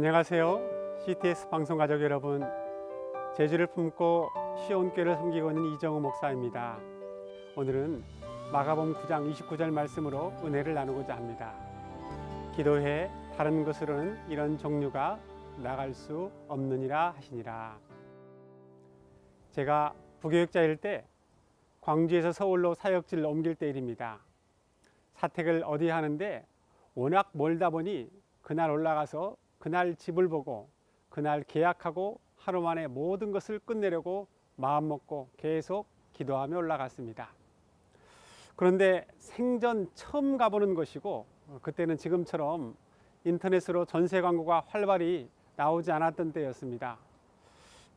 안녕하세요. CTS 방송 가족 여러분, 제주를 품고 시온교회를 섬기고 있는 이정우 목사입니다. 오늘은 마가복음 9장 29절 말씀으로 은혜를 나누고자 합니다. 기도해 다른 것으로는 이런 종류가 나갈 수 없느니라 하시니라. 제가 부교육자일 때 광주에서 서울로 사역지를 옮길 때 일입니다. 사택을 어디 하는데 워낙 멀다 보니 그날 올라가서 그날 집을 보고 그날 계약하고 하루 만에 모든 것을 끝내려고 마음먹고 계속 기도하며 올라갔습니다. 그런데 생전 처음 가보는 것이고 그때는 지금처럼 인터넷으로 전세 광고가 활발히 나오지 않았던 때였습니다.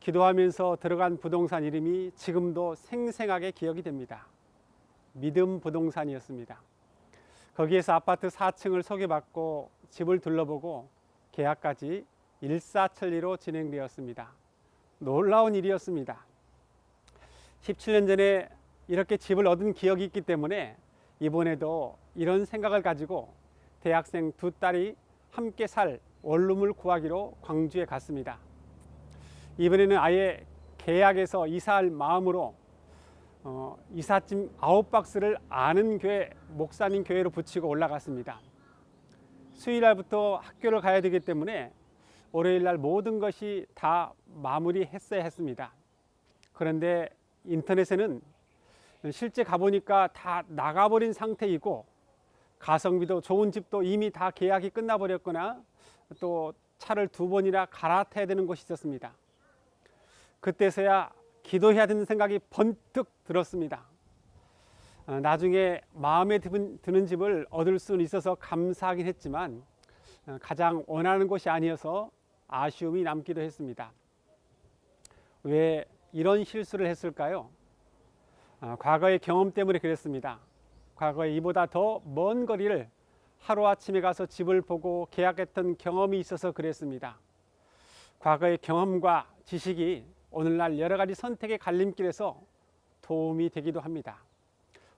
기도하면서 들어간 부동산 이름이 지금도 생생하게 기억이 됩니다. 믿음 부동산이었습니다. 거기에서 아파트 4층을 소개받고 집을 둘러보고 계약까지 일사천리로 진행되었습니다. 놀라운 일이었습니다. 17년 전에 이렇게 집을 얻은 기억이 있기 때문에 이번에도 이런 생각을 가지고 대학생 두 딸이 함께 살 원룸을 구하기로 광주에 갔습니다. 이번에는 아예 계약해서 이사할 마음으로 이삿짐 9박스를 아는 교회, 목사님 교회로 붙이고 올라갔습니다. 수요일날부터 학교를 가야 되기 때문에 월요일날 모든 것이 다 마무리했어야 했습니다. 그런데 인터넷에는 실제 가보니까 다 나가버린 상태이고 가성비도 좋은 집도 이미 다 계약이 끝나버렸거나 또 차를 2번이나 갈아타야 되는 곳이 있었습니다. 그때서야 기도해야 되는 생각이 번뜩 들었습니다. 나중에 마음에 드는 집을 얻을 수는 있어서 감사하긴 했지만 가장 원하는 곳이 아니어서 아쉬움이 남기도 했습니다. 왜 이런 실수를 했을까요? 과거의 경험 때문에 그랬습니다. 과거에 이보다 더 먼 거리를 하루아침에 가서 집을 보고 계약했던 경험이 있어서 그랬습니다. 과거의 경험과 지식이 오늘날 여러 가지 선택의 갈림길에서 도움이 되기도 합니다.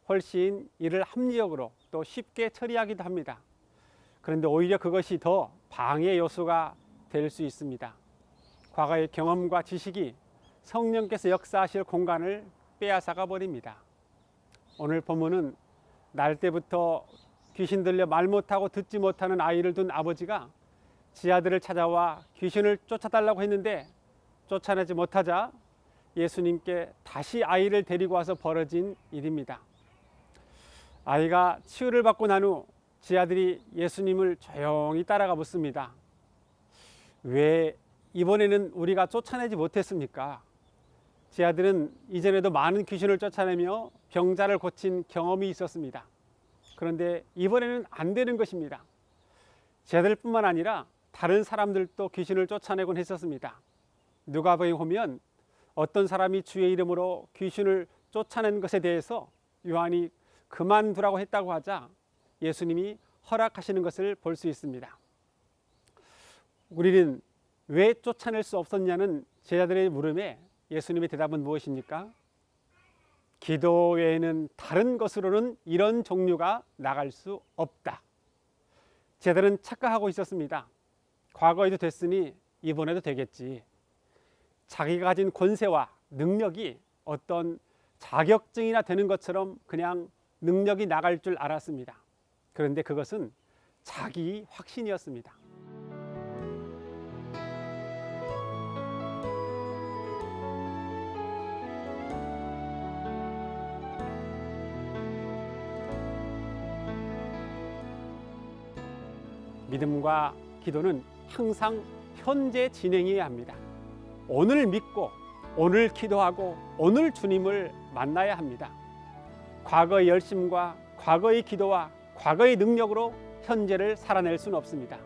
훨씬 일을 합리적으로 또 쉽게 처리하기도 합니다. 그런데 오히려 그것이 더 방해 요소가 될 수 있습니다. 과거의 경험과 지식이 성령께서 역사하실 공간을 빼앗아가 버립니다. 오늘 본문은 날 때부터 귀신 들려 말 못하고 듣지 못하는 아이를 둔 아버지가 지아들을 찾아와 귀신을 쫓아달라고 했는데 쫓아내지 못하자 예수님께 다시 아이를 데리고 와서 벌어진 일입니다. 아이가 치유를 받고 난 후 지아들이 예수님을 조용히 따라가 묻습니다. 왜 이번에는 우리가 쫓아내지 못했습니까? 지아들은 이전에도 많은 귀신을 쫓아내며 병자를 고친 경험이 있었습니다. 그런데 이번에는 안 되는 것입니다. 지아들뿐만 아니라 다른 사람들도 귀신을 쫓아내곤 했었습니다. 누가복음에 보면 어떤 사람이 주의 이름으로 귀신을 쫓아낸 것에 대해서 요한이 그만두라고 했다고 하자 예수님이 허락하시는 것을 볼 수 있습니다. 우리는 왜 쫓아낼 수 없었냐는 제자들의 물음에 예수님의 대답은 무엇입니까? 기도 외에는 다른 것으로는 이런 종류가 나갈 수 없다. 제자들은 착각하고 있었습니다. 과거에도 됐으니 이번에도 되겠지. 자기가 가진 권세와 능력이 어떤 자격증이나 되는 것처럼 그냥 능력이 나갈 줄 알았습니다. 그런데 그것은 자기 확신이었습니다. 믿음과 기도는 항상 현재 진행해야 합니다. 오늘 믿고 오늘 기도하고 오늘 주님을 만나야 합니다. 과거의 열심과 과거의 기도와 과거의 능력으로 현재를 살아낼 수는 없습니다.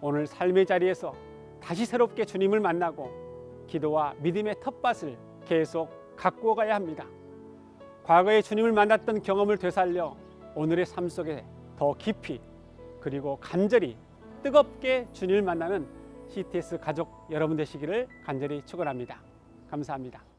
오늘 삶의 자리에서 다시 새롭게 주님을 만나고 기도와 믿음의 텃밭을 계속 가꾸어 가야 합니다. 과거에 주님을 만났던 경험을 되살려 오늘의 삶 속에 더 깊이 그리고 간절히 뜨겁게 주님을 만나는 CTS 가족 여러분 되시기를 간절히 축원합니다. 감사합니다.